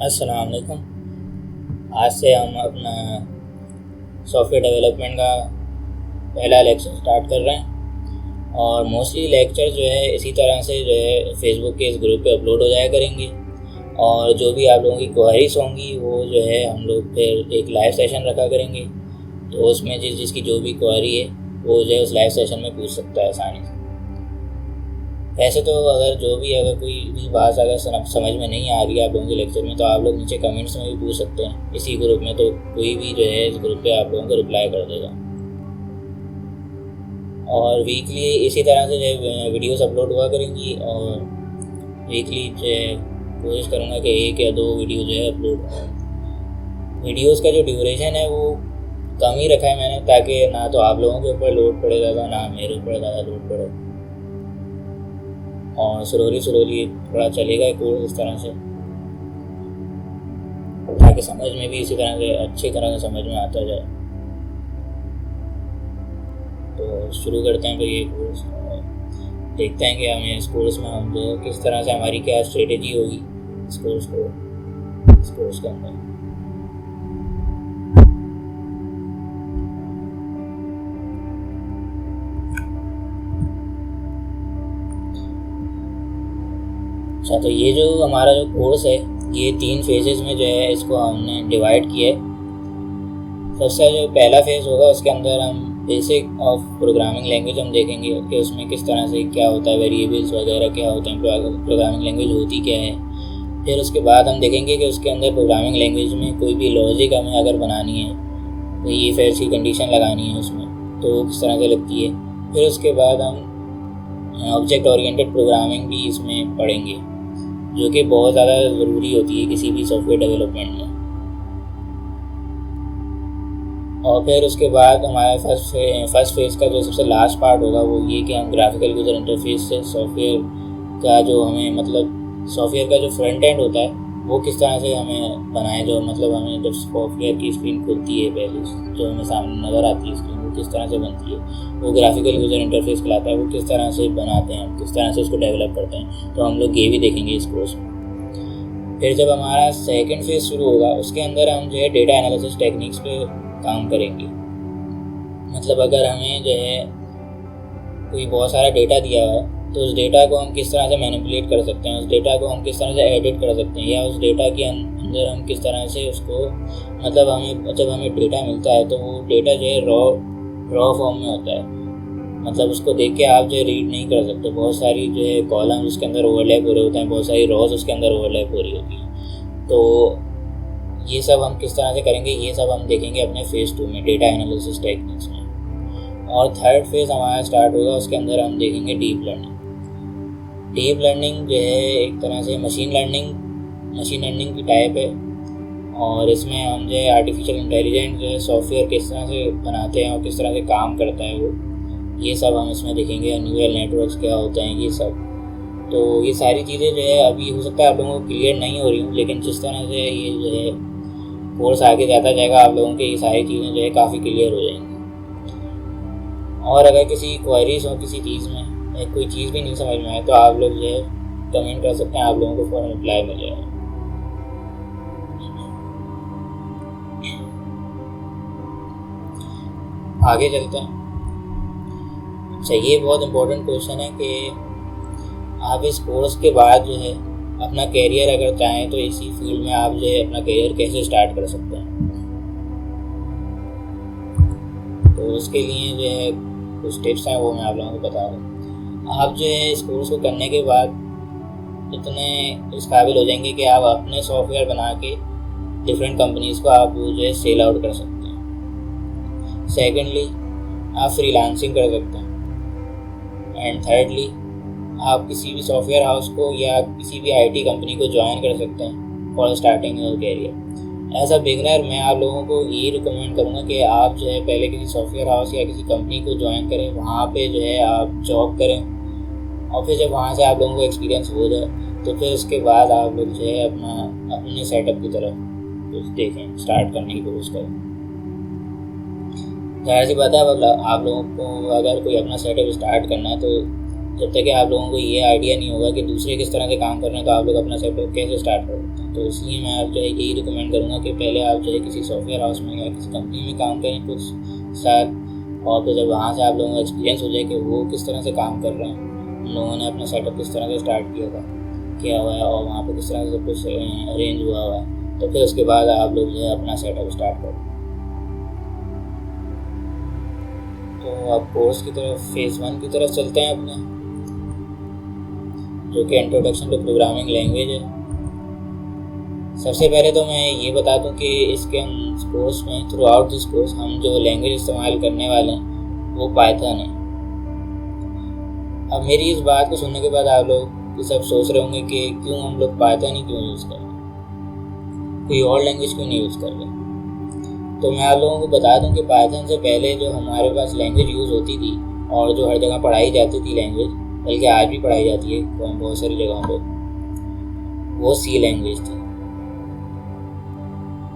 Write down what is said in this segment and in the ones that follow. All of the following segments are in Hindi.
अस्सलाम वालेकुम। आज से हम अपना सॉफ्टवेयर डेवलपमेंट का पहला लेक्चर स्टार्ट कर रहे हैं और मोस्टली लेक्चर जो है इसी तरह से जो है फेसबुक के इस ग्रुप पे अपलोड हो जाया करेंगे और जो भी आप लोगों की क्वेरीज होंगी वो जो है हम लोग फिर एक लाइव सेशन रखा करेंगे। तो उसमें जिसकी जो भी क्वेरी है वो जो है उस लाइव सेशन में पूछ सकता है आसानी से। वैसे तो अगर कोई भी बात अगर समझ में नहीं आ रही है आप लोगों के लेक्चर में तो आप लोग नीचे कमेंट्स में भी पूछ सकते हैं इसी ग्रुप में, तो कोई भी जो है इस ग्रुप पे आप लोगों को रिप्लाई कर देगा। और वीकली इसी तरह से जो है वीडियोस अपलोड हुआ करेंगी और वीकली जो है कोशिश करूँगा कि 1 या 2 वीडियो जो है अपलोड हो। वीडियोस का जो ड्यूरेशन है वो कम ही रखा है मैंने, ताकि ना तो आप लोगों के ऊपर लोड पड़े ज़्यादा, ना मेरे ऊपर ज़्यादा लोड पड़े, और स्लोली थोड़ा चलेगा कोर्स इस तरह से, ताकि समझ में भी इसी तरह से अच्छी तरह से समझ में आता जाए। तो शुरू करते हैं फिर ये कोर्स, देखते हैं कि हमें इस कोर्स में हम जो किस तरह से हमारी क्या स्ट्रेटेजी होगी इस कोर्स के अंदर। अच्छा, तो ये जो हमारा जो कोर्स है ये 3 फेजेस में जो है इसको हमने डिवाइड किया है। सबसे जो पहला फेज़ होगा उसके अंदर हम बेसिक ऑफ प्रोग्रामिंग लैंग्वेज हम देखेंगे कि उसमें किस तरह से क्या होता है, वेरिएबल्स वगैरह क्या होते हैं, प्रोग्रामिंग लैंग्वेज होती क्या है। फिर उसके बाद हम देखेंगे कि उसके अंदर प्रोग्रामिंग लैंग्वेज में कोई भी लॉजिक हमें अगर बनानी है तो ये फिर ऐसी कंडीशन लगानी है उसमें तो वो किस तरह से लगती है। फिर उसके बाद हम ऑब्जेक्ट ओरिएंटेड प्रोग्रामिंग भी इसमें पढ़ेंगे, जो कि बहुत ज़्यादा ज़रूरी होती है किसी भी सॉफ्टवेयर डेवलपमेंट में। और फिर उसके बाद हमारा फर्स्ट फेज़ का जो सबसे लास्ट पार्ट होगा वो ये कि हम ग्राफिकल यूज़र इंटरफेस से सॉफ्टवेयर का जो हमें सॉफ्टवेयर का जो फ्रंट एंड होता है वो किस तरह से हमें बनाए, जो हमें जब सॉफ्टवेयर की स्क्रीन खुलती है पहले जो हमें सामने नज़र आती है स्क्रीन, वो किस तरह से बनती है, वो ग्राफिकल यूज़र इंटरफेस कहलाता है। वो किस तरह से बनाते हैं, हम किस तरह से उसको डेवलप करते हैं, तो हम लोग ये भी देखेंगे इस कोर्स में। फिर जब हमारा सेकंड फेज़ शुरू होगा उसके अंदर हम जो है डेटा एनालिसिस टेक्निक्स पे काम करेंगे। अगर हमें जो है कोई बहुत सारा डेटा दिया है तो उस डेटा को हम किस तरह से मैनिपुलेट कर सकते हैं, उस डेटा को हम किस तरह से एडिट कर सकते हैं, या उस डेटा के अंदर हम किस तरह से उसको हमें जब हमें डेटा मिलता है तो वो डेटा जो है रॉ फॉर्म में होता है। उसको देख के आप जो है रीड नहीं कर सकते, बहुत सारी जो है कॉलम उसके अंदर ओवरलैप हो रहे होते हैं, बहुत सारी रॉज उसके अंदर ओवरलैप हो रही होती हैं। तो ये सब हम किस तरह से करेंगे, ये सब हम देखेंगे अपने फेज़ 2 में डेटा एनालिसिस टेक्निक्स में। और थर्ड फेज़ हमारा स्टार्ट होगा, उसके अंदर हम देखेंगे डीप लर्निंग। डीप लर्निंग जो है एक तरह से मशीन लर्निंग की टाइप है, और इसमें हम जो है आर्टिफिशियल इंटेलिजेंस जो है सॉफ्टवेयर किस तरह से बनाते हैं और किस तरह से काम करता है वो, ये सब हम इसमें देखेंगे। न्यूरल नेटवर्क्स क्या होते हैं ये सब। तो ये सारी चीज़ें जो है अभी हो सकता है आप लोगों को क्लियर नहीं हो रही हूँ, लेकिन जिस तरह से ये जो है कोर्स आगे जाता जाएगा आप लोगों के ये सारी चीज़ें जो है काफ़ी क्लियर हो जाएंगी। और अगर किसी क्वेरीज हो किसी चीज़ में या कोई चीज़ भी नहीं समझ में आए तो आप लोग जो है कमेंट कर सकते हैं, आप लोगों को फ़ौरन रिप्लाई मिल जाएगा। आगे चलते हैं। अच्छा, ये बहुत इम्पोर्टेंट क्वेश्चन है कि आप इस कोर्स के बाद जो है अपना कैरियर अगर चाहें तो इसी फील्ड में आप जो है अपना कैरियर कैसे स्टार्ट कर सकते हैं। तो उसके लिए जो है कुछ टिप्स हैं वो मैं आप लोगों को बता दूँ। आप जो है इस कोर्स को करने के बाद इतने इस काबिल हो जाएंगे कि आप अपने सॉफ्टवेयर बना के डिफरेंट कंपनीज़ को आप जो है सेल आउट कर सकते हैं। सेकेंडली, आप फ्रीलांसिंग कर सकते हैं। एंड थर्डली, आप किसी भी सॉफ्टवेयर हाउस को या किसी भी आईटी कंपनी को ज्वाइन कर सकते हैं for starting your career. As a beginner मैं आप लोगों को ये रिकमेंड करूँगा कि आप जो है पहले किसी सॉफ्टवेयर हाउस या किसी कंपनी को ज्वाइन करें, वहाँ पे जो है आप जॉब करें, और फिर जब वहाँ से आप लोगों को एक्सपीरियंस हो जाए तो फिर उसके बाद आप लोग जो है अपने सेटअप की तरफ कुछ देखें, स्टार्ट करने की कोशिश करें। ज़ाहिर सी बात है, आप लोगों को अगर कोई अपना सेटअप स्टार्ट करना है तो जब तक कि आप लोगों को ये आइडिया नहीं होगा कि दूसरे किस तरह से काम कर रहे हैं तो आप लोग अपना सेटअप कैसे स्टार्ट कर सकते हैं। तो इसलिए मैं आप जो है यही रिकमेंड करूँगा कि पहले आप जो है किसी सॉफ्टवेयर हाउस में या किसी कंपनी में काम करें कुछ साल, और फिर जब वहाँ से आप लोगों को एक्सपीरियंस हो जाए कि वो किस तरह से काम कर रहे हैं, उन लोगों ने अपना सेटअप किस तरह से स्टार्ट किया हुआ है और वहाँ पर किस तरह से सब कुछ अरेंज हुआ है, तो फिर उसके बाद आप लोग जो है अपना सेटअप स्टार्ट करें। तो अब कोर्स की तरफ फेज़ 1 की तरफ चलते हैं अपने, जो कि इंट्रोडक्शन टू प्रोग्रामिंग लैंग्वेज है। सबसे पहले तो मैं ये बता दूं कि इसके हम कोर्स में थ्रू आउट दिस कोर्स हम जो लैंग्वेज इस्तेमाल करने वाले हैं वो पाइथन है। अब मेरी इस बात को सुनने के बाद आप लोग सब सोच रहे होंगे कि क्यों हम लोग पाइथन ही क्यों यूज़ कर रहे हैं, कोई और लैंग्वेज क्यों नहीं यूज़ कर रहे। तो मैं आप लोगों को बता दूं कि पाइथन से पहले जो हमारे पास लैंग्वेज यूज़ होती थी और जो हर जगह पढ़ाई जाती थी लैंग्वेज, बल्कि आज भी पढ़ाई जाती है बहुत सारी जगहों पे, वो सी लैंग्वेज थी।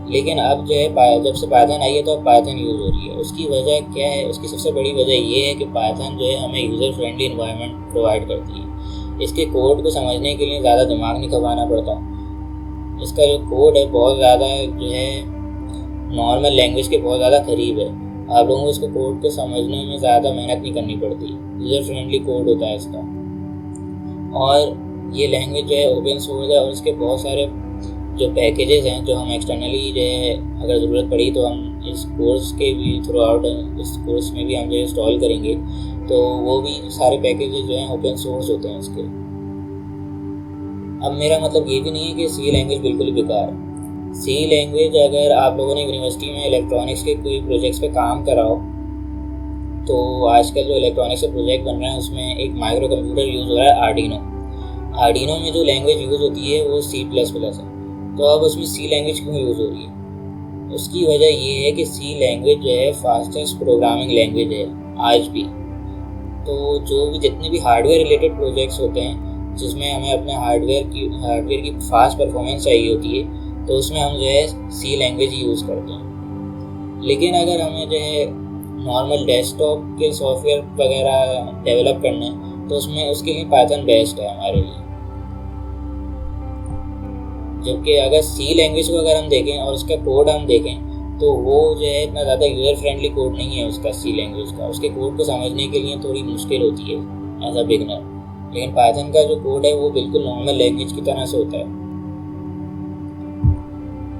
लेकिन अब जो है जब से पाइथन आई है तो अब पाइथन यूज़ हो रही है। उसकी वजह क्या है? उसकी सबसे बड़ी वजह ये है कि पाइथन जो है हमें यूज़र फ्रेंडली इन्वायरमेंट प्रोवाइड करती है। इसके कोड को समझने के लिए ज़्यादा दिमाग नहीं खपाना पड़ता। इसका जो कोड है बहुत ज़्यादा जो है नॉर्मल लैंग्वेज के बहुत ज़्यादा करीब है। आप लोगों को इसको कोड को समझने में ज़्यादा मेहनत नहीं करनी पड़ती। यूज़र फ्रेंडली कोड होता है इसका, और ये लैंग्वेज जो है ओपन सोर्स है और इसके बहुत सारे जो पैकेजेस हैं जो हम एक्सटर्नली जो है अगर ज़रूरत पड़ी तो हम इस कोर्स के भी थ्रू आउट इस कोर्स में भी हम जो इंस्टॉल करेंगे, तो वो भी सारे पैकेजेस जो हैं ओपन सोर्स होते हैं इसके। अब मेरा मतलब ये भी नहीं है कि सी लैंग्वेज बिल्कुल ही बेकार है। सी लैंग्वेज अगर आप लोगों ने यूनिवर्सिटी में इलेक्ट्रॉनिक्स के कोई प्रोजेक्ट्स पे काम करा हो, तो आजकल जो इलेक्ट्रॉनिक्स के प्रोजेक्ट बन रहे हैं उसमें एक माइक्रो कंप्यूटर यूज़ हो रहा है आर्डिनो में जो लैंग्वेज यूज़ होती है वो C++ है। तो अब उसमें सी लैंग्वेज क्यों यूज़ हो रही है? उसकी वजह ये है कि सी लैंग्वेज जो है फास्टेस्ट प्रोग्रामिंग लैंग्वेज है आज भी। तो जो भी जितने भी हार्डवेयर रिलेटेड प्रोजेक्ट्स होते हैं जिसमें हमें अपने हार्डवेयर की फास्ट परफॉर्मेंस चाहिए होती है, तो उसमें हम जो है सी लैंग्वेज ही यूज़ करते हैं। लेकिन अगर हमें जो है नॉर्मल डेस्कटॉप के सॉफ्टवेयर वगैरह डेवलप करने हैं तो उसमें उसके लिए पाइथन बेस्ट है हमारे लिए। जबकि अगर सी लैंग्वेज को अगर हम देखें और उसका कोड हम देखें तो वो जो है इतना ज़्यादा यूज़र फ्रेंडली कोड नहीं है उसका सी लैंग्वेज का। उसके कोड को समझने के लिए थोड़ी मुश्किल होती है एज अ बिगनर। लेकिन पाइथन का जो कोड है वो बिल्कुल नॉर्मल लैंग्वेज की तरह से होता है।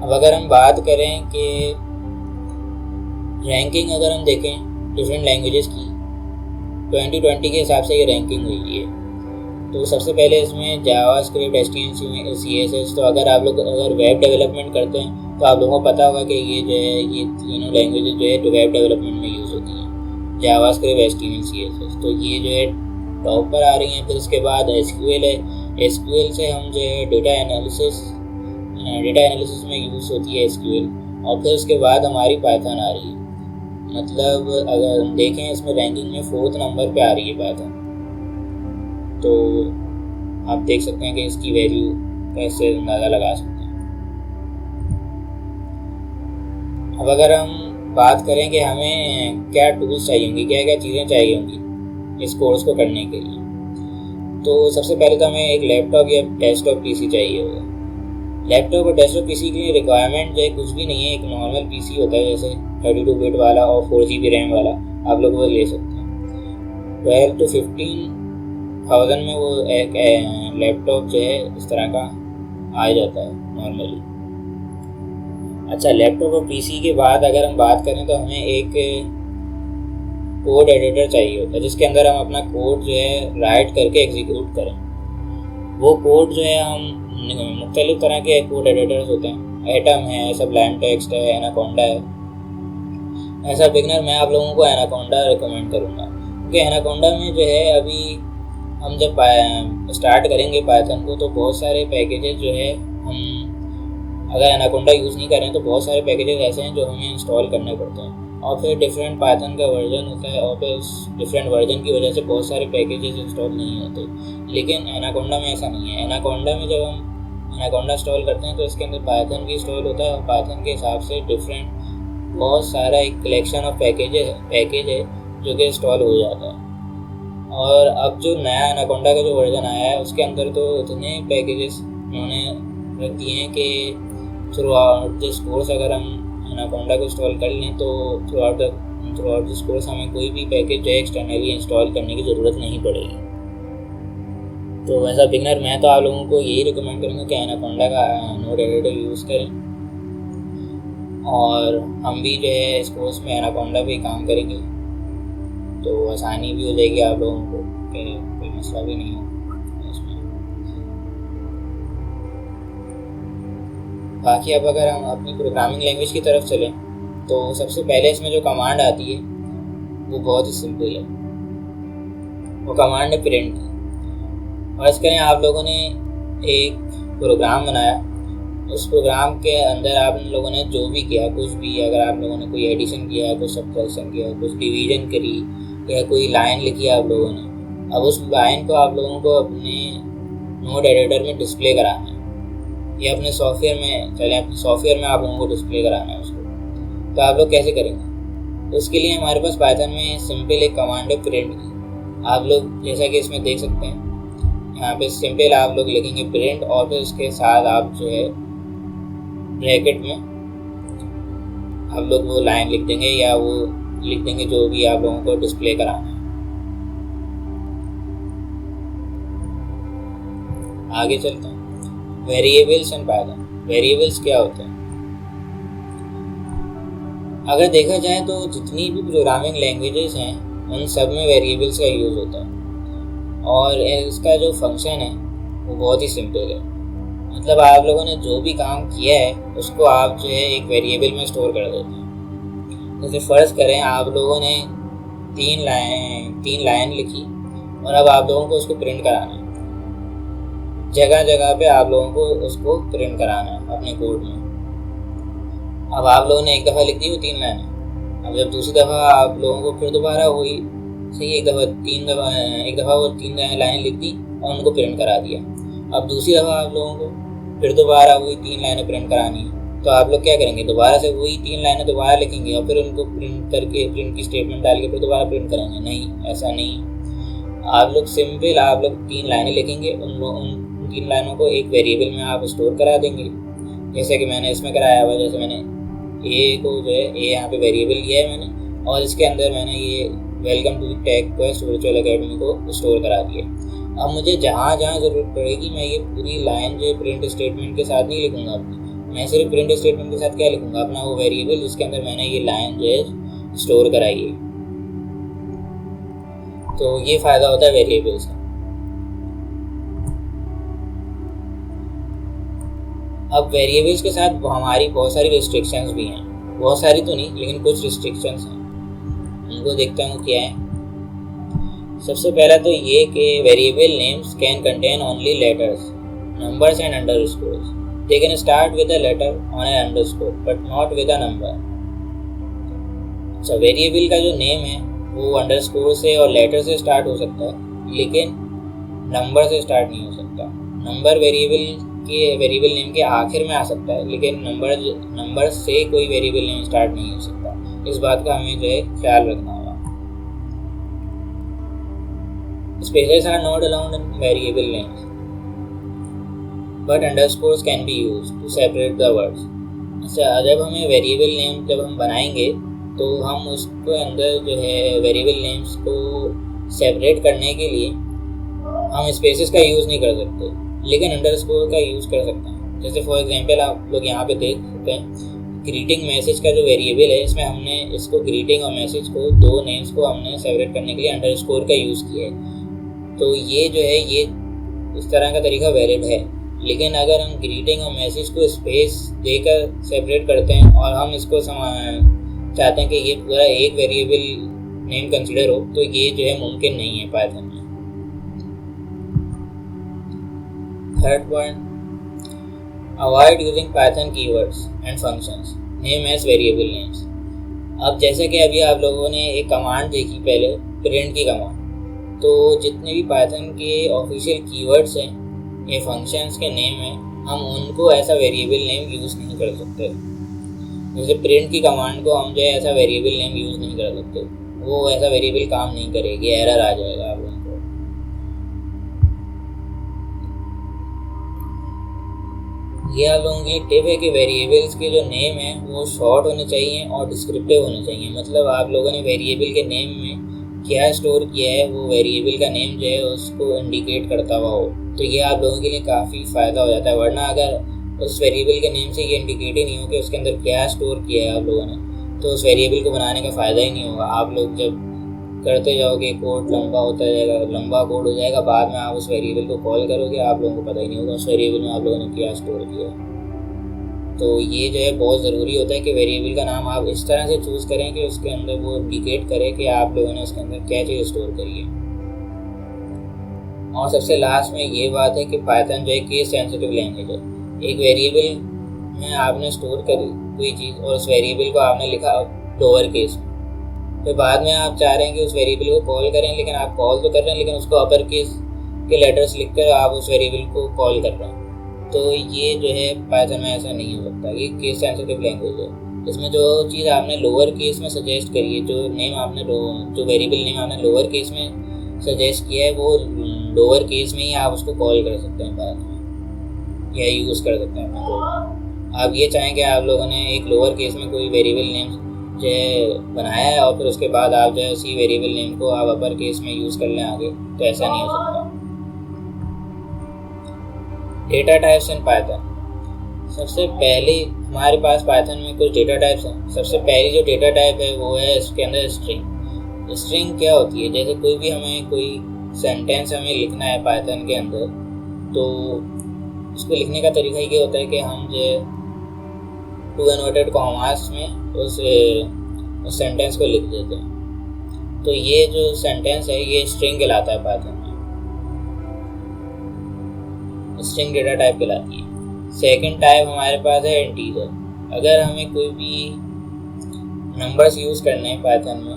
अब अगर हम बात करें कि रैंकिंग अगर हम देखें डिफरेंट लैंग्वेजेस की 2020 के हिसाब से ये रैंकिंग हुई है। तो सबसे पहले इसमें जावास्क्रिप्ट, HTML, CSS। तो अगर आप लोग अगर वेब डेवलपमेंट करते हैं तो आप लोगों को पता होगा कि ये जो है ये तीनों लैंग्वेजेस जो है वेब डेवलपमेंट में यूज़ होती हैं, जावास्क्रिप्ट, HTML, CSS। तो ये जो है टॉप पर आ रही हैं। फिर उसके बाद SQL है। SQL से हम जो है डेटा एनालिसिस में यूज़ होती है SQL। और फिर उसके बाद हमारी पाइथन आ रही है। मतलब अगर हम देखें इसमें रैंकिंग में 4th नंबर पे आ रही है पाइथन। तो आप देख सकते हैं कि इसकी वैल्यू कैसे अंदाज़ा लगा सकते हैं। अब अगर हम बात करें कि हमें क्या टूल्स चाहिए होंगी, क्या क्या चीज़ें चाहिए होंगी इस कोर्स को करने के लिए, तो सबसे पहले तो हमें एक लैपटॉप या डेस्कटॉप PC चाहिए होगा। लैपटॉप और डेस्कटॉप PC के लिए रिक्वायरमेंट जो है कुछ भी नहीं है। एक नॉर्मल PC होता है जैसे 32 बिट वाला और 4 GB रैम वाला, आप लोग वो ले सकते हैं। 12 to 15,000 में वो एक लैपटॉप जो है इस तरह का आ जाता है नॉर्मली। अच्छा, लैपटॉप और PC के बाद अगर हम बात करें तो हमें एक कोड एडिटर चाहिए होता है जिसके अंदर हम अपना कोड जो है राइट करके एग्जीक्यूट करें। वो कोड जो है हम मुख्तलिफ तरह के कोड एडिटर्स होते हैं, एटम है, सबलाइम टेक्स्ट है, एनाकोंडा है। ऐसा बिगनर मैं आप लोगों को एनाकोंडा रिकमेंड करूँगा, क्योंकि एनाकोंडा में जो है अभी हम जब स्टार्ट करेंगे पाइथन को तो बहुत सारे पैकेजेस जो है हम अगर एनाकोंडा यूज़ नहीं करें तो बहुत सारे पैकेजेस ऐसे हैं जो हमें इंस्टॉल करने पड़ते हैं। और फिर डिफरेंट पाइथन का वर्जन होता है और फिर उस डिफरेंट वर्जन की वजह से बहुत सारे पैकेजेस इंस्टॉल नहीं होते। लेकिन एनाकोंडा में ऐसा नहीं है। एनाकोंडा में जब हम एनाकोंडा इंस्टॉल करते हैं तो इसके अंदर पाइथन भी इंस्टॉल होता है और पाइथन के हिसाब से डिफरेंट बहुत सारा एक कलेक्शन ऑफ पैकेज है जो कि इंस्टॉल हो जाता है। और अब जो नया एनाकोंडा का जो वर्जन आया है उसके अंदर तो इतने पैकेजेस उन्होंने रख दिए हैं कि थ्रू आउट दिस कोर्स अगर हम एनाकोंडा को इंस्टॉल कर लें तो थ्रू आउट दिस कोर्स हमें कोई भी पैकेज जो है एक्सटर्नली इंस्टॉल करने की ज़रूरत नहीं पड़ेगी। तो वैसा बिगनर मैं तो आप लोगों को यही रिकमेंड करूँगा कि एनाकोंडा का नोड एडिटर यूज़ करें, और हम भी जो है इस कोर्स में एनाकोंडा पे काम करेंगे तो आसानी भी हो जाएगी आप लोगों को, कि कोई मसला भी नहीं हो इसमें। बाकी अब अगर हम अपनी प्रोग्रामिंग लैंग्वेज की तरफ चलें तो सबसे पहले इसमें जो कमांड आती है वो बहुत ही सिंपल है। वो कमांड है प्रिंट। और इसके लिए आप लोगों ने एक प्रोग्राम बनाया, उस प्रोग्राम के अंदर आप लोगों ने जो भी किया, कुछ भी, अगर आप लोगों ने कोई एडिशन किया, कुछ सब्ट्रैक्शन किया, कुछ डिवीजन करी या कोई लाइन लिखी आप लोगों ने, अब उस लाइन को आप लोगों को अपने नोड एडिटर में डिस्प्ले कराना है या अपने सॉफ्टवेयर में, चले अपने सॉफ्टवेयर में आप लोगों को डिस्प्ले कराना है उसको। तो आप लोग कैसे करेंगे? उसके लिए हमारे पास पाइथन में सिंपल एक कमांड है प्रिंट की। आप लोग जैसा कि इसमें देख सकते हैं, यहाँ पे सिंपल आप लोग लिखेंगे प्रिंट और फिर उसके साथ आप जो है ब्रैकेट में आप लोग वो लाइन लिख देंगे या वो लिख देंगे जो भी आप लोगों को डिस्प्ले कराना है। आगे चलते हैं। Variables in Python. वेरिएबल्स क्या होते हैं? अगर देखा जाए तो जितनी भी प्रोग्रामिंग लैंग्वेजेस हैं उन सब में वेरिएबल्स का यूज़ होता है, और इसका जो फंक्शन है वो बहुत ही सिंपल है। मतलब आप लोगों ने जो भी काम किया है उसको आप जो है एक वेरिएबल में स्टोर कर देते हैं। जैसे फ़र्ज़ करें आप लोगों ने तीन लाइन लिखी और अब आप लोगों को उसको प्रिंट कराना है। जगह जगह पे आप लोगों को उसको प्रिंट कराना है अपने कोड में। अब आप लोगों ने एक दफ़ा लिख दी वो 3 लाइनें, अब जब दूसरी दफ़ा आप लोगों को फिर दोबारा वही सही एक दफ़ा वो 3 लाइनें लिख दी और उनको प्रिंट करा दिया। अब दूसरी दफ़ा आप लोगों को फिर दोबारा वही 3 लाइनें प्रिंट करानी है, तो आप लोग क्या करेंगे? दोबारा से वही 3 लाइनें दोबारा लिखेंगे और फिर उनको प्रिंट करके प्रिंट की स्टेटमेंट डाल के फिर दोबारा प्रिंट करेंगे? नहीं, ऐसा नहीं। आप लोग सिंपल आप लोग 3 लाइनें लिखेंगे, उन 3 लाइनों को एक वेरिएबल में आप स्टोर करा देंगे, जैसे कि मैंने इसमें कराया हुआ। जैसे मैंने ए को जो है ए यहाँ पे वेरिएबल लिया है मैंने, और इसके अंदर मैंने ये welcome to Tech Quest virtual academy को स्टोर करा दिया। अब मुझे जहाँ जहाँ ज़रूरत पड़ेगी मैं ये पूरी लाइन जो है प्रिंट स्टेटमेंट के साथ नहीं लिखूँगा अपनी, मैं सिर्फ प्रिंट स्टेटमेंट के साथ क्या लिखूँगा? अपना वो वेरिएबल जिसके अंदर मैंने ये लाइन जो है स्टोर कराई है। तो ये फ़ायदा होता है वेरिएबल्स का। अब वेरिएबल्स के साथ हमारी बहुत सारी रिस्ट्रिक्शंस भी हैं, बहुत सारी तो नहीं लेकिन कुछ रिस्ट्रिक्शंस हैं, उनको देखते हैं वो क्या है। सबसे पहला तो ये कि variable names can contain only letters, numbers and underscores. They can start with a later on an underscore but not with a number. अच्छा, वेरिएबल का जो नेम है वो अंडरस्कोर से और लेटर से स्टार्ट हो सकता है लेकिन नंबर से स्टार्ट नहीं हो सकता। नंबर वेरिएबल नेम के आखिर में आ सकता है लेकिन नंबर से कोई वेरिएबल नेम स्टार्ट नहीं हो सकता। इस बात का हमें जो है ख्याल रखना होगा। Spaces are not allowed in variable names, but underscores can be used to separate the words. अच्छा, जब हमें वेरिएबल नेम जब हम बनाएंगे तो हम उसको अंदर जो है वेरिएबल नेम्स को सेपरेट करने के लिए हम स्पेसेस का यूज़ नहीं कर सकते लेकिन अंडरस्कोर का यूज़ कर सकते हैं। जैसे फॉर एग्जांपल आप लोग यहाँ पे देख सकते हैं ग्रीटिंग मैसेज का जो वेरिएबल है, इसमें हमने इसको ग्रीटिंग और मैसेज को, दो नेम्स को हमने सेपरेट करने के लिए अंडरस्कोर का यूज़ किया है। तो ये जो है ये इस तरह का तरीका वैलिड है। लेकिन अगर हम ग्रीटिंग और मैसेज को स्पेस देकर सेपरेट करते हैं और हम इसको चाहते हैं कि ये पूरा एक वेरिएबल नेम कंसीडर हो, तो ये जो है मुमकिन नहीं है पाइथन में। Third point, avoid using Python keywords and functions name as variable names. अब जैसे कि अभी आप लोगों ने एक कमांड देखी पहले, प्रिंट की कमांड, तो जितने भी पाइथन के ऑफिशियल कीवर्ड्स हैं या फंक्शंस के नेम हैं, हम उनको ऐसा वेरिएबल नेम यूज़ नहीं कर सकते। जैसे प्रिंट की कमांड को हम जो है ऐसा वेरिएबल नेम यूज़ नहीं कर सकते, वो ऐसा वेरिएबल काम नहीं करेगी, एरर आ जाएगा आप लोगों को। ये आप लोगों के लिए टिप है कि वेरिएबल्स के जो नेम है वो शॉर्ट होने चाहिए और डिस्क्रिप्टिव होने चाहिए। मतलब आप लोगों ने वेरिएबल के नेम में क्या स्टोर किया है वो वेरिएबल का नेम जो है उसको इंडिकेट करता हुआ हो, तो ये आप लोगों के लिए काफ़ी फ़ायदा हो जाता है। वरना अगर उस वेरिएबल के नेम से ये इंडिकेट ही नहीं हो कि उसके अंदर क्या स्टोर किया है आप लोगों ने, तो उस वेरिएबल को बनाने का फ़ायदा ही नहीं होगा। आप लोग जब करते जाओगे कोड लंबा होता जाएगा, लंबा कोड हो जाएगा, बाद में आप उस वेरिएबल को कॉल करोगे, आप लोगों को पता ही नहीं होगा उस वेरिएबल में आप लोगों ने क्या स्टोर किया। तो ये जो है बहुत ज़रूरी होता है कि वेरिएबल का नाम आप इस तरह से चूज़ करें कि उसके अंदर वो इंडिकेट करे कि आप लोगों ने उसके अंदर क्या चीज़ स्टोर करी है। और सबसे लास्ट में ये बात है कि पाइथन जो है केस सेंसिटिव लैंग्वेज है। एक वेरिएबल में आपने स्टोर करी कोई चीज़ और उस वेरिएबल को आपने लिखा लोअर केस में, फिर बाद में आप चाह रहे हैं कि उस वेरिएबल को कॉल करें, लेकिन आप कॉल तो कर रहे हैं लेकिन उसको अपर केस के लेटर्स लिखकर आप उस वेरिएबल को कॉल कर रहे हैं। तो ये जो है पाइथन में ऐसा नहीं हो सकता। ये केस सेंसिटिव लैंग्वेज है। इसमें जो चीज़ आपने लोअर केस में सजेस्ट करी है, जो नेम आपने जो वेरिएबल नेम आपने लोअर केस में सजेस्ट किया है, वो लोअर केस में ही आप उसको कॉल कर सकते हैं बाद में या यूज़ कर सकते हैं अपने कोड। आप ये चाहें कि आप लोगों ने एक लोअर केस में कोई वेरिएबल नेम जो है बनाया है और फिर उसके बाद आप जो है उसी वेरिएबल नेम को आप अपर केस में यूज़ कर लें आगे, तो ऐसा नहीं हो सकता। Data types in Python. सबसे पहले हमारे पास पाइथन में कुछ डेटा टाइप्स हैं। सबसे पहली जो डेटा टाइप है वो है इसके अंदर स्ट्रिंग। स्ट्रिंग क्या होती है? जैसे कोई सेंटेंस हमें लिखना है पाइथन के अंदर, तो उसको लिखने का तरीका ये होता है कि हम जो टू इन्वर्टेड कॉमास में उस सेंटेंस को लिख देते हैं। तो ये जो सेंटेंस है ये स्ट्रिंग कहलाता है पाइथन में, स्ट्रिंग डेटा टाइप कहलाती है। सेकंड टाइप हमारे पास है इंटीजर। अगर हमें कोई भी नंबर्स यूज़ करने हैं पाइथन में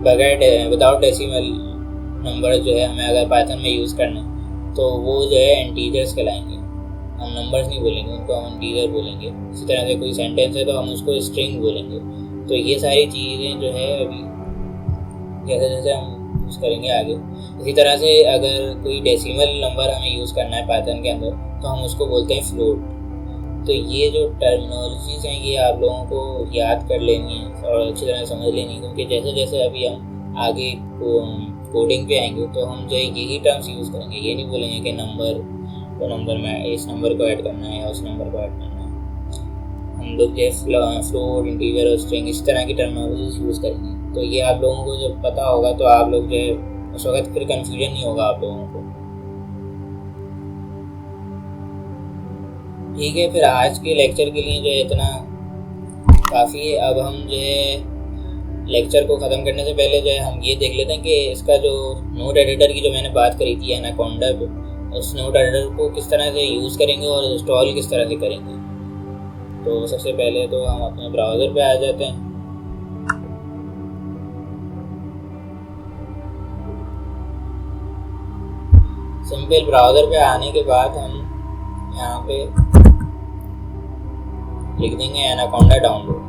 बगैर विदाउट डेसिमल नंबर जो है हमें अगर पाइथन में यूज़ करना है, तो वो जो है इंटीजर्स कहलाएंगे। हम नंबर्स नहीं बोलेंगे, उनको हम इंटीजर बोलेंगे। इसी तरह से कोई सेंटेंस है तो हम उसको स्ट्रिंग बोलेंगे। तो ये सारी चीज़ें जो है अभी जैसे जैसे हम यूज़ करेंगे आगे। इसी तरह से अगर कोई डेसिमल नंबर हमें यूज़ करना है पाइथन के अंदर, तो हम उसको बोलते हैं फ्लोट। तो ये जो टर्मिनोलॉजीज़ हैं ये आप लोगों को याद कर लेनी है और अच्छी तरह समझ लेनी है, क्योंकि जैसे जैसे अभी हम आगे कोडिंग पे आएंगे तो हम जो है यही टर्म्स यूज़ करेंगे। ये नहीं बोलेंगे कि नंबर में इस नंबर को ऐड करना है या उस नंबर को ऐड करना है। हम लोग जो फ्लोट, इंटीजर और स्ट्रिंग इस तरह की टर्मिनोलॉजीज यूज़ करेंगे। तो ये आप लोगों को जब पता होगा तो आप लोग जो है उस वक्त फिर कन्फ्यूजन नहीं होगा आप लोगों को। ठीक है, फिर आज के लेक्चर के लिए जो है इतना काफ़ी है। अब हम जो है लेक्चर को ख़त्म करने से पहले जो है हम ये देख लेते हैं कि इसका जो नोट एडिटर की जो मैंने बात करी थी एनाकोंडा पे, उस नोट एडिटर को किस तरह से यूज़ करेंगे और इंस्टॉल किस तरह से करेंगे। तो सबसे पहले तो हम अपने ब्राउज़र पे आ जाते हैं। सिंपल ब्राउज़र पे आने के बाद हम यहाँ पे लिख देंगे एनाकोंडा डाउनलोड।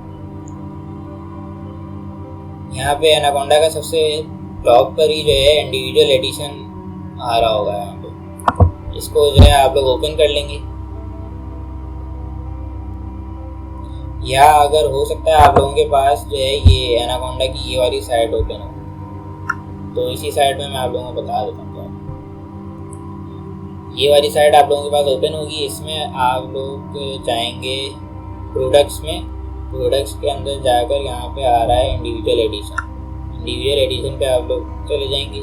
यहाँ पे एनाकोंडा का सबसे टॉप पर ही जो है इंडिविजुअल एडिशन आ रहा होगा। यहाँ पे इसको जो है आप लोग ओपन कर लेंगे, या अगर हो सकता है आप लोगों के पास जो है ये एनाकोंडा की ये वाली साइट ओपन हो, तो इसी साइट में मैं आप लोगों को बता देता हूँ। ये वाली साइट आप लोगों के पास ओपन होगी। इसमें आप लोग जाएंगे प्रोडक्ट्स में, प्रोडक्ट्स के अंदर जाकर यहाँ पे आ रहा है इंडिविजुअल एडिशन। इंडिविजुअल एडिशन पे आप लोग चले जाएंगे।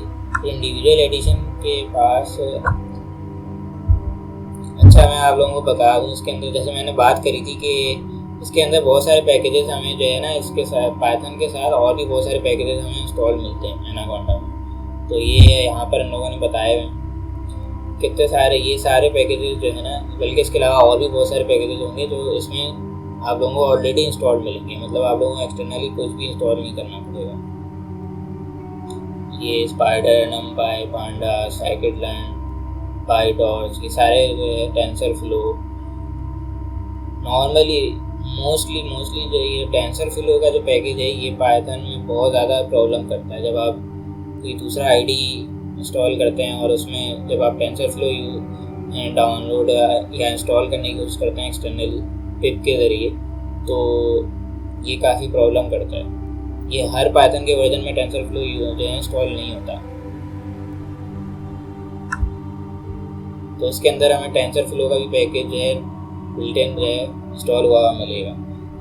इंडिविजुअल एडिशन के पास अच्छा मैं आप लोगों को बता दूँ, इसके अंदर जैसे मैंने बात करी थी कि इसके अंदर बहुत सारे पैकेजेस हमें जो है ना इसके साथ पाइथन के साथ और भी बहुत सारे पैकेजेस हमें इंस्टॉल मिलते हैं एनाकोंडा में। तो ये यहाँ पर इन लोगों ने बताए हुए कितने सारे ये सारे पैकेजेस जो है ना, बल्कि इसके अलावा और भी बहुत सारे पैकेजेस होंगे जो इसमें आप लोगों को ऑलरेडी इंस्टॉल मिलेंगे। मतलब आप लोगों को एक्सटर्नली कुछ भी इंस्टॉल नहीं करना पड़ेगा। ये स्पाइडर, नमपाई, पांडा, साइकिटलैंड, पाईटॉर्च, ये सारे जो है टेंसर फ्लो। नॉर्मली मोस्टली जो ये टेंसर फ्लो का जो पैकेज है ये पाइथन में बहुत ज़्यादा प्रॉब्लम करता है। जब आप कोई दूसरा आईडी इंस्टॉल करते हैं और उसमें जब आप टेंसर फ्लो डाउनलोड या इंस्टॉल करने की कोशिश करते हैं एक्सटर्नल पिप के ज़रिए, तो ये काफ़ी प्रॉब्लम करता है। ये हर पाइथन के वर्जन में टेंसरफ्लो जो है इंस्टॉल नहीं होता। तो इसके अंदर हमें टेंसरफ्लो का भी पैकेज जो है बिल्ट इन जो है इंस्टॉल हुआ मिलेगा।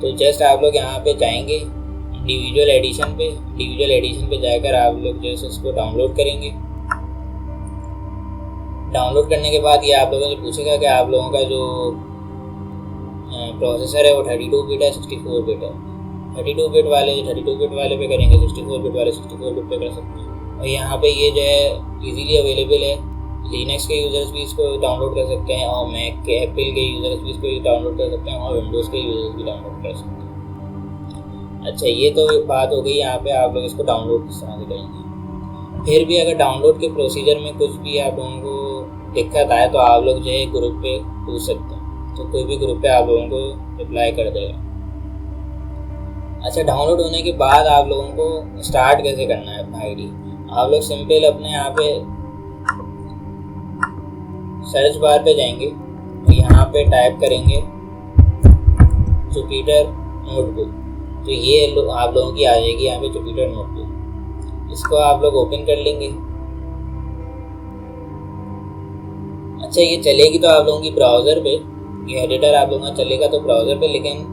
तो जस्ट आप लोग यहाँ पे जाएंगे इंडिविजुअल एडिशन पे जाकर आप लोग जो है उसको डाउनलोड करेंगे। डाउनलोड करने के बाद ये आप लोगों से पूछेगा कि आप लोगों का जो प्रोसेसर है वो 32 बिट है 64 बिट है। 32 बिट वाले पे करेंगे, 64 बिट वाले 64 बिट पे कर सकते हैं। और यहाँ पे ये जो है इजीली अवेलेबल है। लिनक्स के यूज़र्स भी इसको डाउनलोड कर सकते हैं और मैक के एप्पल के यूज़र्स भी इसको डाउनलोड कर सकते हैं और विंडोज़ के यूज़र्स भी डाउनलोड कर सकते हैं। अच्छा, ये तो बात हो गई यहाँ पे आप लोग इसको डाउनलोड किस तरह से करेंगे। फिर भी अगर डाउनलोड के प्रोसीजर में कुछ भी आप लोगों को दिक्कत आए तो आप लोग जो है ग्रुप पे पूछ सकते हैं, तो कोई भी ग्रुप पे आप लोगों को रिप्लाई कर देगा। अच्छा, डाउनलोड होने के बाद आप लोगों को स्टार्ट कैसे करना है अपना आईडी। आप लोग सिंपल अपने यहाँ पे सर्च बार पे जाएंगे और यहाँ पे टाइप करेंगे जुपिटर नोटबुक, तो ये आप लोगों की आ जाएगी यहाँ पे जुपिटर नोटबुक। इसको आप लोग ओपन कर लेंगे। अच्छा, ये चलेगी तो आप लोगों की ब्राउज़र पे, ये एडिटर आप लोगों का चलेगा तो ब्राउज़र पे, लेकिन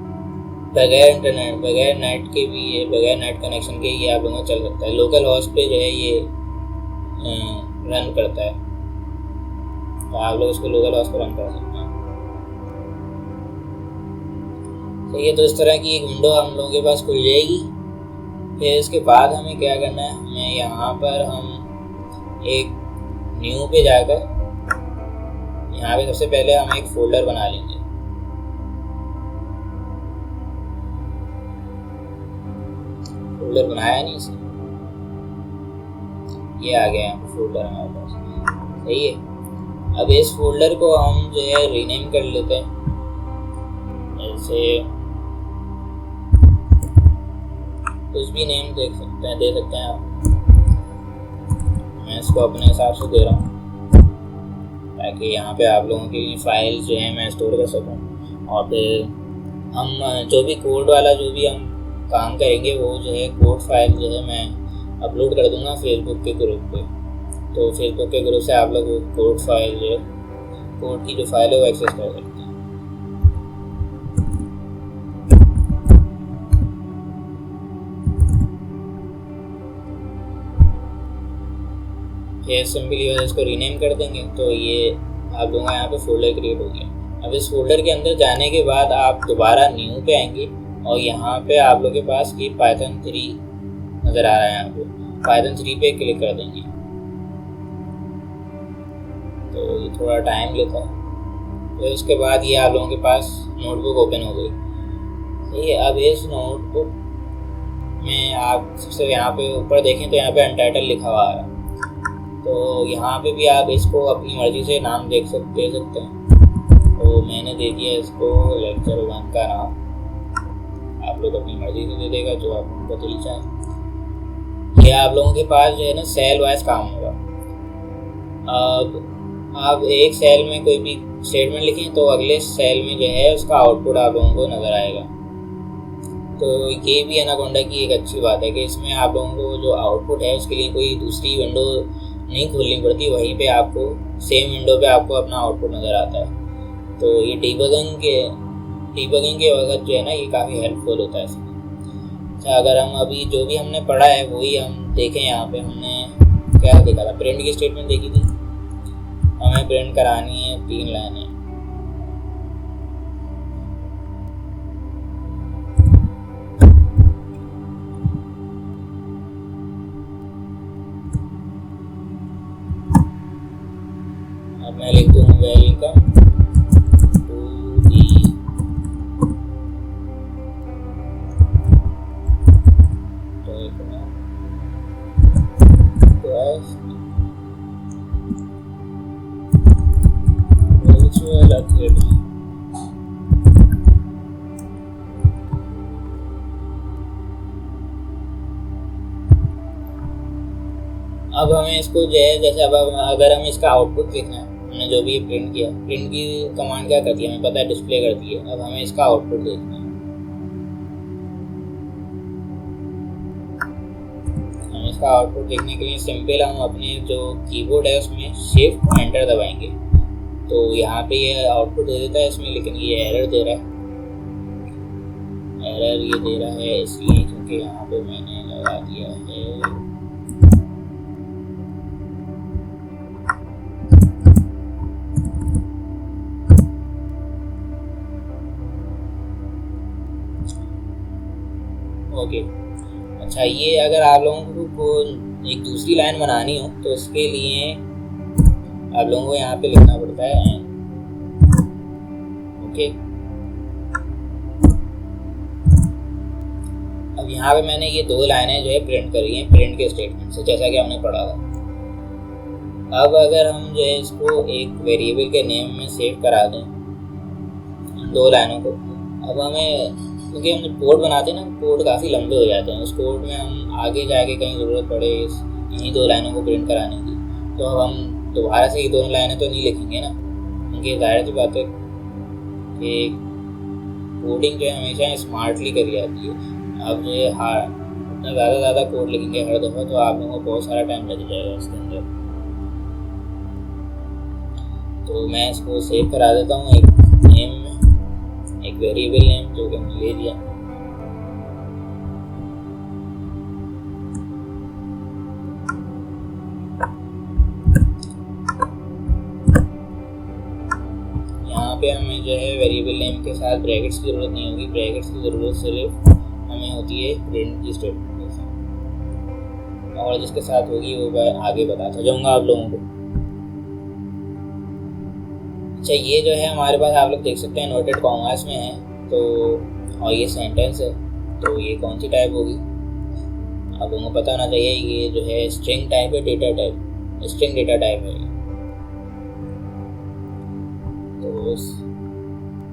बगैर इंटरनेट, बगैर नेट के भी, ये बगैर नेट कनेक्शन के ये आप लोगों का चल सकता है। लोकल होस्ट पे जो है ये रन करता है, तो आप लोग इसको लोकल होस्ट पर रन कर सकते हैं। तो ये तो इस तरह की एक विंडो हम लोगों के पास खुल जाएगी। फिर इसके बाद हमें क्या करना है, हमें यहाँ पर हम एक न्यू पे जाकर यहाँ पे सबसे पहले हम एक फोल्डर बना लेंगे। फोल्डर बनाया नहीं इसे, ये आ गया यहाँ फोल्डर हमारे पास, सही है। अब इस फोल्डर को हम जो है रीनेम कर लेते हैं, जैसे कुछ भी नेम दे सकते हैं आप। मैं इसको अपने हिसाब से दे रहा हूँ ताकि यहाँ पे आप लोगों की फाइल जो है मैं स्टोर कर सकूँ। और फिर हम जो भी कोड वाला जो भी हम काम करेंगे वो जो है कोड फाइल जो है मैं अपलोड कर दूँगा फेसबुक के ग्रुप पे। तो फेसबुक के ग्रुप से आप लोग कोड फाइल जो है, कोड की जो फाइल है वो एक्सेस कर सकते हैं। फिर सिंपली इसको रीनेम कर देंगे तो ये आप लोगों का यहाँ पे फोल्डर क्रिएट हो गया। अब इस फोल्डर के अंदर जाने के बाद आप दोबारा न्यू पे आएंगे और यहाँ पे आप लोगों के पास ये पाइथन 3 नज़र आ रहा है। यहाँ पे पाइथन 3 पे क्लिक कर देंगे तो ये थोड़ा टाइम लेता है। तो इसके बाद ये आप लोगों के पास नोटबुक ओपन हो गई, सही है। अब इस नोटबुक में आप सबसे यहाँ पे ऊपर देखें तो यहाँ पे अनटाइटल लिखा हुआ है, तो यहाँ पे भी आप इसको अपनी मर्ज़ी से नाम दे सकते हैं। तो मैंने दे दिया इसको लेक्चर 1 का नाम, आप लोग अपनी मर्ज़ी से दे देगा जो आपको दिल चाहे। ये आप लोगों के पास जो है ना सेल वाइज काम होगा। अब आप एक सेल में कोई भी स्टेटमेंट लिखें तो अगले सेल में जो है उसका आउटपुट आप लोगों को नज़र आएगा। तो ये भी एनाकोंडा की एक अच्छी बात है कि इसमें आप लोगों को जो आउटपुट है उसके लिए कोई दूसरी विंडो नहीं खोलनी पड़ती, वहीं पे आपको सेम विंडो पे आपको अपना आउटपुट नज़र आता है। तो ये डीबगिंग के वक्त जो है ना ये काफ़ी हेल्पफुल होता है इसमें। अच्छा, अगर हम अभी जो भी हमने पढ़ा है वही हम देखें, यहाँ पे हमने क्या देखा था, प्रिंट की स्टेटमेंट देखी थी। हमें प्रिंट करानी है 3 लाइनें। अब मैं लिख दूँ welcome to the virtual academy. अब हमें इसको जो है जैसे अब अगर हमें इसका आउटपुट लिखना है, हमने जो भी प्रिंट किया, प्रिंट की कमांड क्या करती है हमें पता है, डिस्प्ले करती है। अब हमें इसका आउटपुट देखना है। हम इसका आउटपुट देखने के लिए सिंपल हम अपने जो कीबोर्ड है उसमें शिफ्ट एंटर दबाएंगे, तो यहाँ पे ये आउटपुट दे देता है इसमें, लेकिन ये एरर दे रहा है। एरर ये दे रहा है इसलिए क्योंकि यहाँ पे मैंने लगा दिया है ओके। अच्छा, ये अगर आप लोगों को एक दूसरी लाइन बनानी हो तो इसके लिए आप लोगों को यहाँ पे लिखना पड़ता है ओके। अब यहाँ पे मैंने ये 2 लाइनें जो है प्रिंट करी हैं प्रिंट के स्टेटमेंट से, जैसा कि हमने पढ़ा था। अब अगर हम जो है इसको एक वेरिएबल के नेम में सेव करा दें 2 लाइनों को, अब हमें क्योंकि हम जब कोड बनाते हैं ना, कोड काफ़ी लंबे हो जाते हैं, उस कोड में हम आगे जाके कहीं ज़रूरत पड़े इन्हीं 2 लाइनों को प्रिंट कराने की, तो अब हम दोबारा से ये 2 लाइनें तो नहीं लिखेंगे ना, क्योंकि ज़ाहिर सी बात है कि कोडिंग जो है हमेशा स्मार्टली करी जाती है। अब ये इतना ज़्यादा कोड लिखेंगे हर दफ़ा तो आप लोगों को बहुत सारा टाइम लग जाएगा इसके अंदर। तो मैं इसको सेव करा देता हूँ एक नेम में, एक वेरिएबल नेम जो कि हमने ले दिया। यहाँ पे हमें जो है वेरिएबल नेम के साथ ब्रैकेट्स की ज़रूरत नहीं होगी, ब्रैकेट्स की ज़रूरत सिर्फ हमें होती है प्रिंट की स्टेटमेंट के साथ, और जिसके साथ होगी वो मैं आगे बताता जाऊँगा आप लोगों को। अच्छा, ये जो है हमारे पास आप लोग देख सकते हैं नोटेड कॉमास में है, तो और ये सेंटेंस है, तो ये कौन सी टाइप होगी आप लोगों को पता होना चाहिए। ये जो है स्ट्रिंग टाइप है, data type, string data type है। तो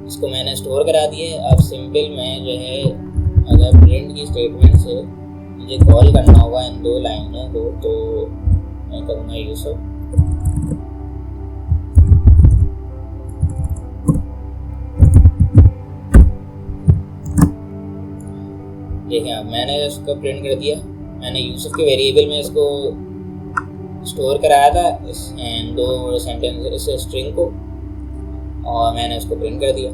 इसको मैंने स्टोर करा दिया है। अब सिंपल मैं जो है अगर प्रिंट की स्टेटमेंट से मुझे कॉल करना होगा इन 2 लाइनों को, तो मैं करूँगा यूसुफ। देखें, अब मैंने इसको प्रिंट कर दिया, मैंने यूसुफ के वेरिएबल में इसको स्टोर कराया था इस 2 सेंटेंस इस स्ट्रिंग को, और मैंने इसको प्रिंट कर दिया,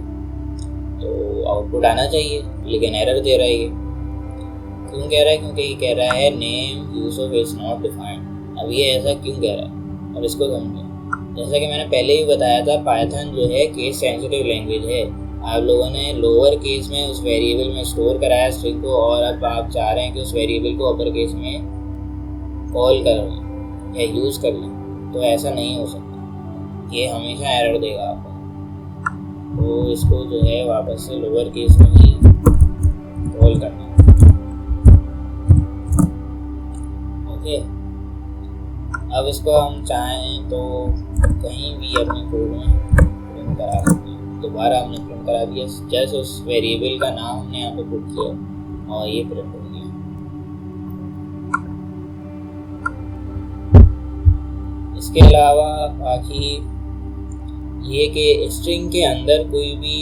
तो आउटपुट आना चाहिए, लेकिन एरर दे रहा है। ये क्यों कह रहा है? क्योंकि ये कह रहा है name Yusuf is not defined. अब ये ऐसा क्यों कह रहा है, अब इसको समझें। जैसा कि मैंने पहले भी बताया था, पाइथन जो है केस सेंसिटिव लैंग्वेज है। आप लोगों ने लोअर केस में उस वेरिएबल में स्टोर कराया स्ट्रिंग को, और अब आप चाह रहे हैं कि उस वेरिएबल को अपर केस में कॉल कर लें या यूज़ कर लें, तो ऐसा नहीं हो सकता, ये हमेशा एरर देगा आपको। तो इसको जो है वापस से लोअर केस में ही कॉल करना ओके। अब इसको हम चाहें तो कहीं भी अपने कोड में प्रिंट करा सकते हैं। दोबारा हमने प्रिंट करा दिया, जैसे उस वेरिएबल का नाम हमने यहाँ पे पुट किया और ये प्रिंट हो गया। इसके अलावा बाकी ये कि स्ट्रिंग के अंदर कोई भी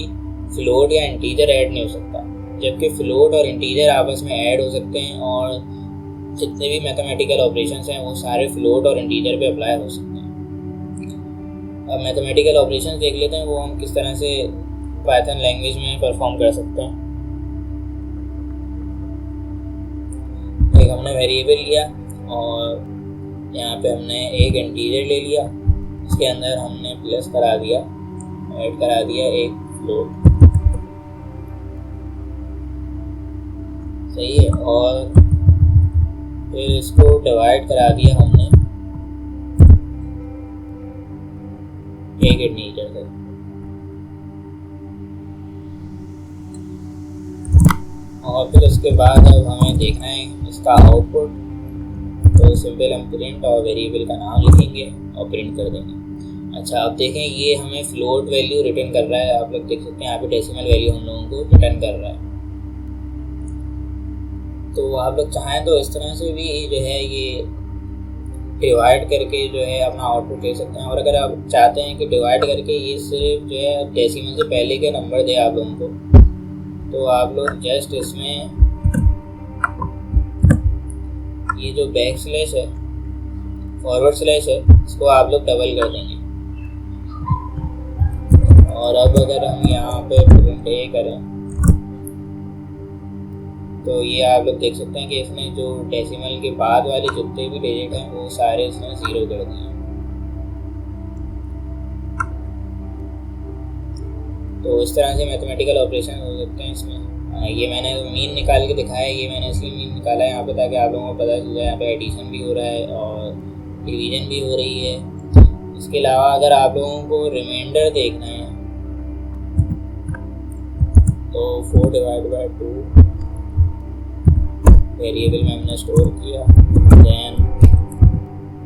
फ्लोट या इंटीजर ऐड नहीं हो सकता, जबकि फ्लोट और इंटीजर आपस में ऐड हो सकते हैं, और जितने भी मैथमेटिकल ऑपरेशंस हैं वो सारे फ्लोट और इंटीजर पे अप्लाई हो सकते हैं। अब मैथमेटिकल ऑपरेशंस देख लेते हैं वो हम किस तरह से पाइथन लैंग्वेज में परफॉर्म कर सकते हैं। एक हमने वेरिएबल लिया और यहाँ पे हमने एक इंटीजर ले लिया, इसके अंदर हमने प्लस करा दिया, ऐड करा दिया एक फ्लोट, सही है, और फिर इसको डिवाइड करा दिया हमने एक इंटीजर से। और फिर उसके बाद अब हमें देखना है इसका आउटपुट, तो सिंपल हम प्रिंट और वेरिएबल का नाम लिखेंगे और प्रिंट कर देंगे। अच्छा, अब देखें ये हमें फ्लोट वैल्यू रिटर्न कर रहा है, आप लोग देख सकते हैं यहाँ पे डेसिमल वैल्यू हम लोगों को रिटर्न कर रहा है। तो आप लोग चाहें तो इस तरह से भी जो है ये डिवाइड करके जो है अपना आउटपुट ले सकते हैं। और अगर आप चाहते हैं कि डिवाइड करके ये सिर्फ जो है डेसिमल से पहले के नंबर दे आप लोगों को, तो आप लोग जस्ट इसमें ये जो बैक स्लैश है, फॉरवर्ड स्लैश है, इसको आप लोग डबल कर देंगे। और अब अगर हम यहाँ पे प्रिंट ए करें तो ये आप लोग देख सकते हैं कि इसमें जो डेसिमल के बाद वाले जितने भी डिजिट हैं वो सारे इसमें 0 कर दिए हैं। तो इस तरह से मैथमेटिकल ऑपरेशन हो सकते हैं इसमें। ये मैंने मीन निकाल के दिखाया है, ये मैंने इसलिए मीन निकाला है यहाँ पे ताकि आप लोगों को पता चल जाए यहाँ पे एडिशन भी हो रहा है और डिवीजन भी हो रही है। इसके अलावा अगर आप लोगों को रिमाइंडर देखना है तो 4/2 वेरिएबल में हमने स्टोर किया, देन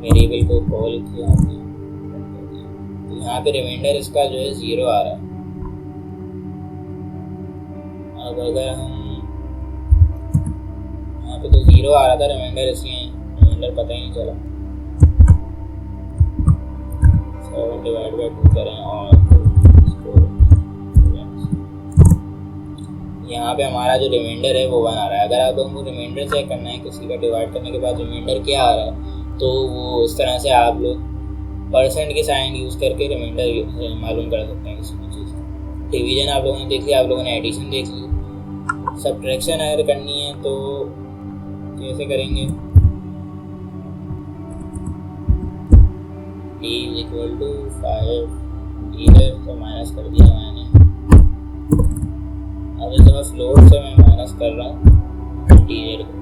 वेरिएबल को कॉल किया, तो यहाँ पे रिमाइंडर इसका जो है 0 आ रहा है। अब अगर हम यहाँ पे तो 0 आ रहा था रिमाइंडर, इसलिए रिमाइंडर पता ही नहीं चला। 7/2 करें और यहाँ पे हमारा जो रिमाइंडर है वो 1 आ रहा है। अगर आप लोगों को रिमाइंडर चेक करना है किसी का डिवाइड करने के बाद रिमाइंडर क्या आ रहा है, तो वो इस तरह से आप लोग परसेंट के साइन यूज़ करके रिमाइंडर मालूम कर सकते हैं किसी भी चीज़ का। डिवीजन आप लोगों ने देख लिया, आप लोगों ने एडिशन देख ली। सब्ट्रैक्शन अगर करनी है तो कैसे करेंगे? d = 5 इधर तो माइनस कर दिया मैंने। अब इस दफ़ा फ्लोट से मैं माइनस कर रहा हूँ इंटीजर को।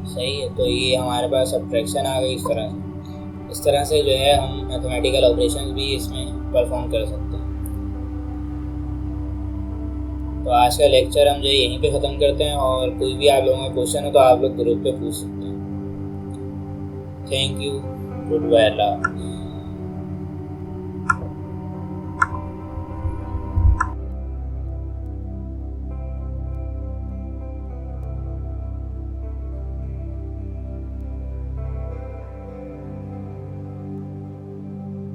सही है, तो ये हमारे पास सब्ट्रैक्शन आ गई। इस तरह से जो है हम मैथमेटिकल ऑपरेशंस भी इसमें परफॉर्म कर सकते हैं। तो आज का लेक्चर हम जो यहीं पे ख़त्म करते हैं, और कोई भी आप लोगों का क्वेश्चन हो तो आप लोग ग्रुप पे पूछ सकते हैं। Thank you, good bye, Allah.